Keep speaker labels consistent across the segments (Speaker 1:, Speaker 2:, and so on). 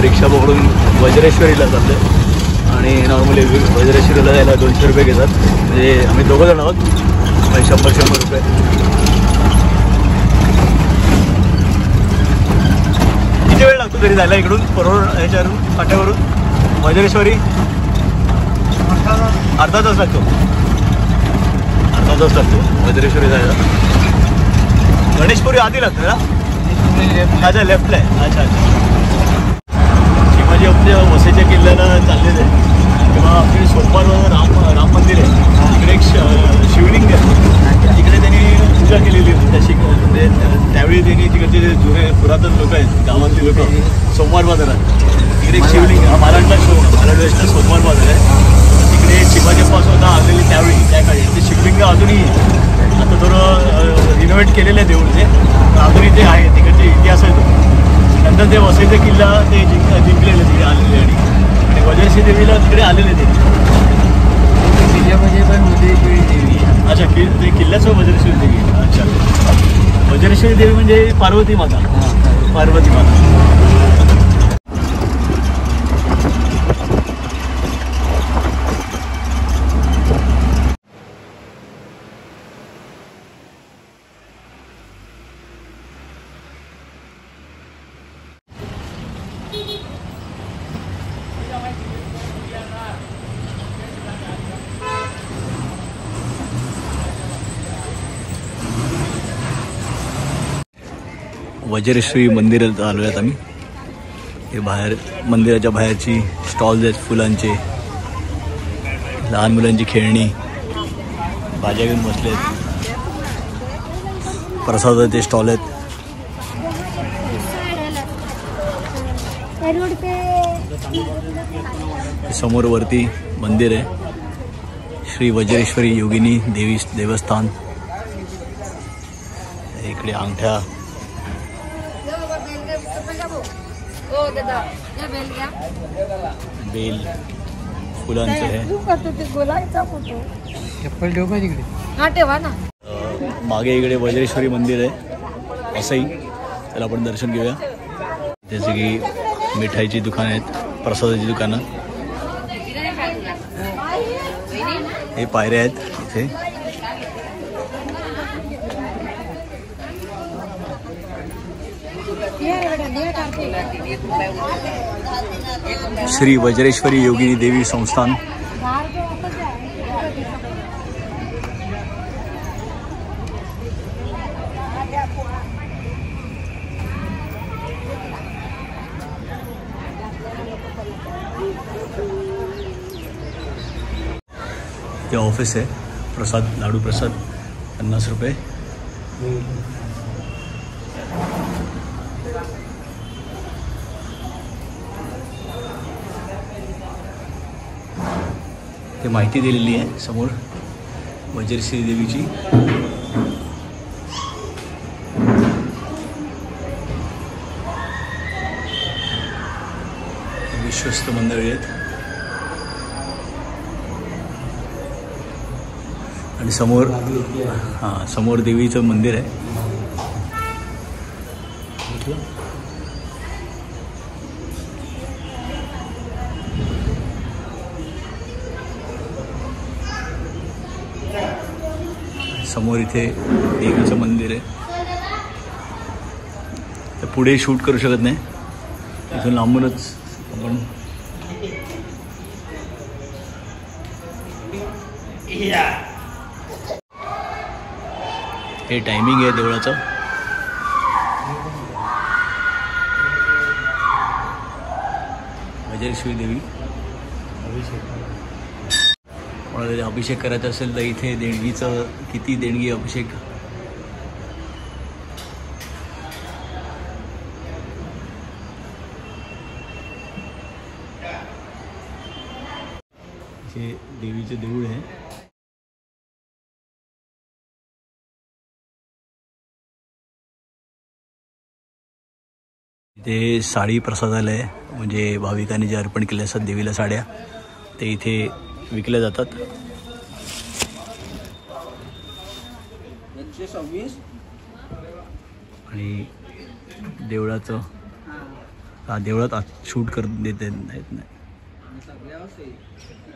Speaker 1: रिक्षा पकडून वज्रेश्वरीला चाललो आहे आणि नॉर्मली वज्रेश्वरीला जायला 200 रुपये घेतात. म्हणजे आम्ही 2 जण आहोत, 100 रुपये. किती वेळ लागतो तरी जायला इकडून परवड ह्याच्यावरून फाट्यावरून वज्रेश्वरी? अर्धा तास लागतो. अर्धा तास लागतो वज्रेश्वरी जायला. गणेशपुरी आधी लागतं ना? अच्छा लेफ्टला आहे. अच्छा अच्छा. शिवाजी आपल्या वसईच्या किल्ल्याला चाललेलं आहे किंवा आपली सोमवारवर राम मंदिर आहे. तिकडे एक शिवलिंग आहे. तिकडे त्यांनी पूजा केलेली त्याशी म्हणजे त्यावेळी त्यांनी तिकडचे जे जुने पुरातन लोक आहेत गावातली लोक सोमवार बाजारात तिकडे एक शिवलिंग हा महाराष्ट्रात सोमवार बाजार आहे. तिकडे शिवाजीप्पा स्वतः आलेली त्यावेळी त्या काळी ते शिवलिंग अजूनही आता थोडं रिनोव्हेट केलेलं आहे देऊळ ते अजूनही ते आहे. तिकडचे इतिहास आहे तो. नंतर ते वसईचा किल्ला ते जिंकलेले तिकडे आलेले आणि वज्रेश्वरी देवीला तिकडे आलेले ते किल्ल्यामध्ये पण वज्रेश्वरी देवी. अच्छा ते किल्ल्याचं वज्रेश्वरी देवी. अच्छा वज्रेश्वरी देवी म्हणजे पार्वती माता. पार्वती माता. वज्रेश्वरी मंदिरात आलो आहेत आम्ही. हे बाहेर मंदिराच्या बाहेरची स्टॉल्स आहेत फुलांचे, लहान मुलांची खेळणी, भाज्या घेऊन बसले आहेत. प्रसादाचे स्टॉल आहेत. समोर वरती मंदिर आहे श्री वज्रेश्वरी योगिनी देवी देवस्थान. इकडे अंगठ्या, बेल फुलांचं आहे. मागे इकडे वज्रेश्वरी मंदिर आहे असंही, त्याला आपण दर्शन घेऊया. जसे की मिठाईची दुकानं आहेत, प्रसादाची दुकानं. हे पायऱ्या आहेत इथे. श्री वज्रेश्वरी योगिनी देवी संस्थान. ते ऑफिस आहे. प्रसाद, लाडू प्रसाद 50 रुपये. ते माहिती दिलेली आहे समोर वज्रेश्वरी देवीची. विश्वस्त मंडळी आहेत आणि समोर समोर देवीचं मंदिर आहे. समोर इथे देवीचं मंदिर आहे. तर पुढे शूट करू शकत नाही, इथून लांबूनच आपण. हे टायमिंग आहे देवळाचं. वज्रेश्वरी देवी कोणाला अभिषेक करायचा असेल तर इथे देणगीचं किती देणगी अभिषेक. हे देवीचे देऊळ आहे. इथे साडी प्रसादालय म्हणजे भाविकांनी जे अर्पण केले असतात देवीला साड्या ते इथे विकल्या जातात. आणि देवळाचं हा देवळात आत शूट कर देत नाहीत नाही,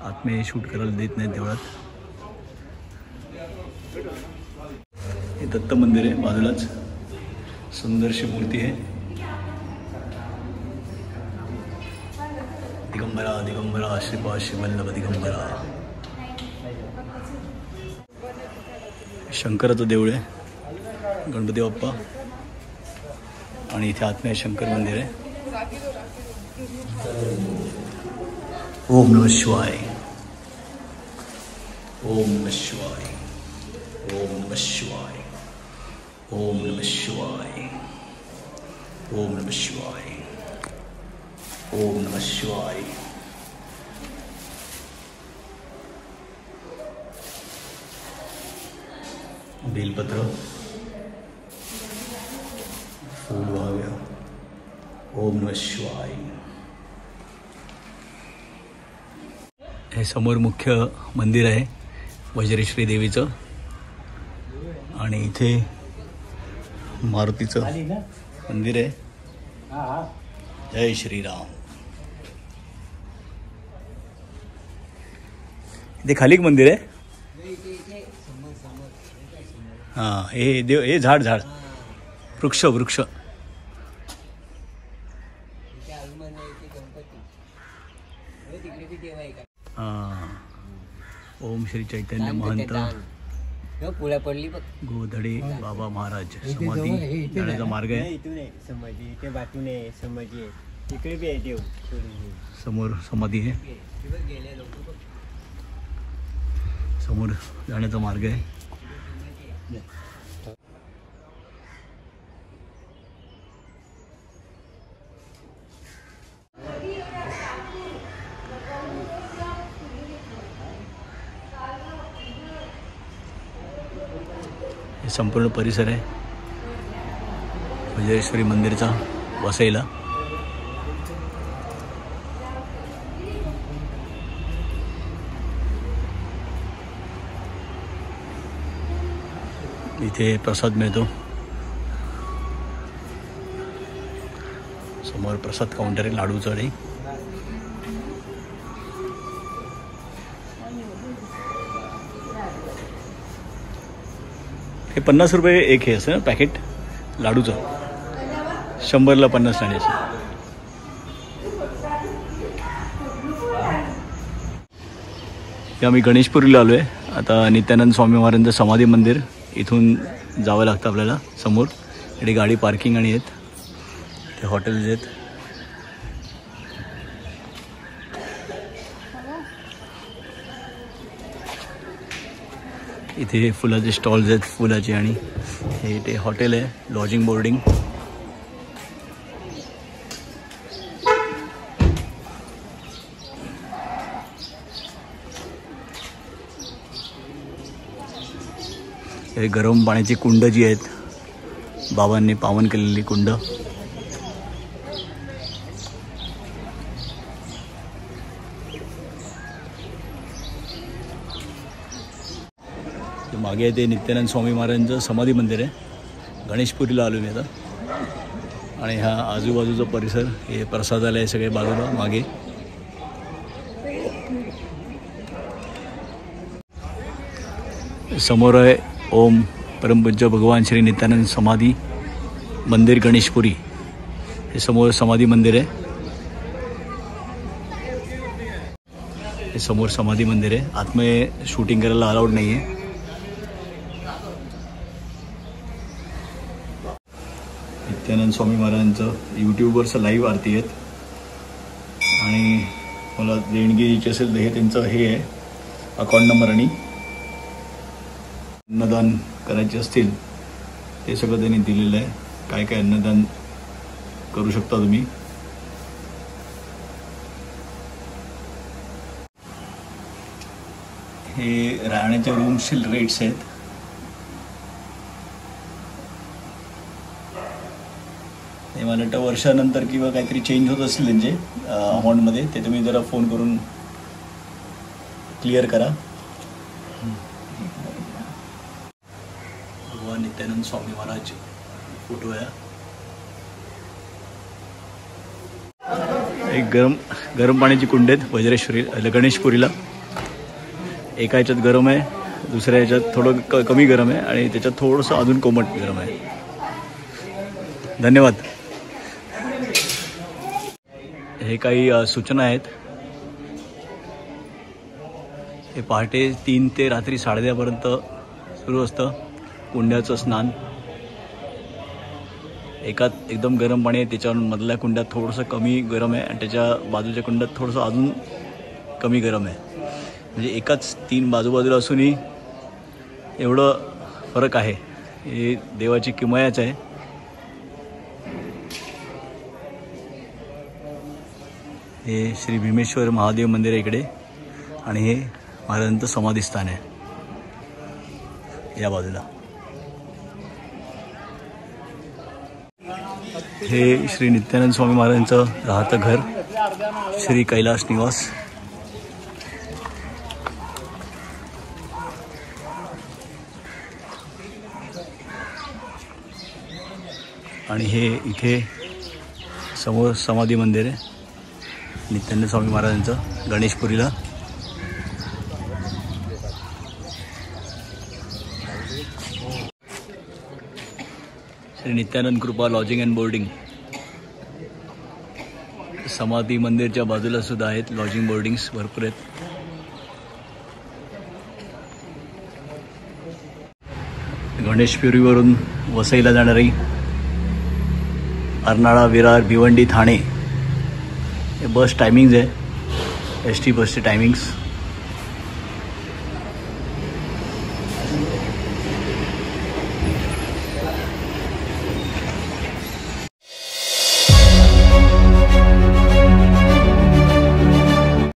Speaker 1: आतमध्ये शूट करायला देत नाहीत देवळात. हे दत्त मंदिर आहे बाजूलाच, सुंदरशी मूर्ती आहे. दिगंबरा दिगंबरा श्रीपाद श्रीवल्लभ दिगंबरा. शंकराचं देऊळ आहे, गणपती बाप्पा, आणि इथे आतमध्ये शंकर मंदिर आहे. ओम नमः शिवाय, ओम नमः शिवाय, ओम नमः शिवाय, ओम नमः शिवाय, ओम नमः शिवाय, ओम नमः शिवाय. बेलपत्र, फूल व्हाव्या. ओम नमः शिवाय. हे समोर मुख्य मंदिर आहे वज्रेश्वरी देवीचं, आणि इथे मारुतीचं मंदिर आहे. जय श्रीराम. इथे खाली एक मंदिर आहे. हां, हे देव, हे झाड झाड वृक्ष वृक्ष. ओम श्री चैतन्य महंत गोधडे बाबा महाराज समाधी जाण्याचा मार्ग आहे. समोर समाधी आहे, समोर जाण्याचा मार्ग आहे. संपूर्ण परिसर आहे वज्रेश्वरी मंदिरचा वसईला. इथे प्रसाद मिळतो. समोर प्रसाद काउंटर आहे, लाडू चढे. हे 50 रुपये एक हे असं ना पॅकेट लाडूचं, 100ला 50 नाणे असं. आम्ही गणेशपुरीला आलो आहे आता. नित्यानंद स्वामी महाराजांचं समाधी मंदिर, इथून जावं लागतं आपल्याला समोर. इकडे गाडी पार्किंग आणि आहेत, ते हॉटेल्स आहेत. इथे फुलाचे स्टॉल्स आहेत फुलाचे, आणि हे ते हॉटेल आहे, लॉजिंग बोर्डिंग. हे गरम पाण्याची कुंड जी आहेत, बाबांनी पावन केलेली कुंड. मागे ते नित्यानंद स्वामी महाराजांचं समाधी मंदिर आहे. गणेशपुरीला आलो मी आता. आणि हा आजूबाजूचा परिसर, हे प्रसादालय सगळे बाजूला मागे. समोर आहे ओम परमपूज्य भगवान श्री नित्यानंद समाधी मंदिर गणेशपुरी. हे समोर समाधी मंदिर आहे. हे समोर समाधी मंदिर आहे. आतमध्ये शूटिंग करायला अलाउड नाही आहे. नित्यानंद स्वामी महाराजांचं यूट्यूबवरचं लाईव्ह आरती आहेत. आणि मला देणगी द्यायची असेल तर हे त्यांचं हे आहे अकाउंट नंबर, आणि अन्नदान करायचे असतील ते सगळं त्यांनी दिलेलं आहे. काय काय अन्नदान करू शकता तुम्ही. हे राहण्याच्या रूमचे रेट्स आहेत. हे मला वाटतं वर्षानंतर किंवा काहीतरी चेंज होत असतील त्यांचे अमाऊंटमध्ये, ते तुम्ही जरा फोन करून क्लिअर करा. भगवान नित्यानंद स्वामी महाराज फोटो आहे. एक गरम पाण्याची कुंड आहेत वज्रेश्वरी गणेशपुरीला. एका ह्याच्यात गरम आहे, दुसऱ्या ह्याच्यात थोडं कमी गरम आहे आणि त्याच्यात थोडंसं अजून कोमट गरम आहे. धन्यवाद. हे काही सूचना आहेत. हे पहाटे 3 ते रात्री 10:30 पर्यंत सुरू असतं कुंड्याचं स्नान. एकात एकदम गरम पाणी आहे, त्याच्यावर मधल्या कुंड्यात थोडंसं कमी गरम आहे आणि त्याच्या बाजूच्या कुंड्यात थोडंसं अजून कमी गरम आहे. म्हणजे एकाच 3 बाजूबाजूला असूनही एवढं फरक आहे. हे देवाची किमयाच आहे. हे श्री भीमेश्वर महादेव मंदिर आहे इकडे आणि हे महाराजांचं समाधीस्थान आहे या बाजूला. हे श्री नित्यानंद स्वामी महाराजांचं राहतं घर श्री कैलास निवास. आणि हे इथे समोर समाधी मंदिर आहे नित्यानंद स्वामी महाराजांचं गणेशपुरीला. श्री नित्यानंद कृपा लॉजिंग अँड बोर्डिंग. समाधी मंदिरच्या बाजूला सुद्धा आहेत लॉजिंग बोर्डिंग्स भरपूर आहेत. गणेशपुरीवरून वसईला जाणारी अर्नाळा, विरार, भिवंडी, ठाणे हे बस टायमिंग्स आहे. ST बसचे टायमिंग्स.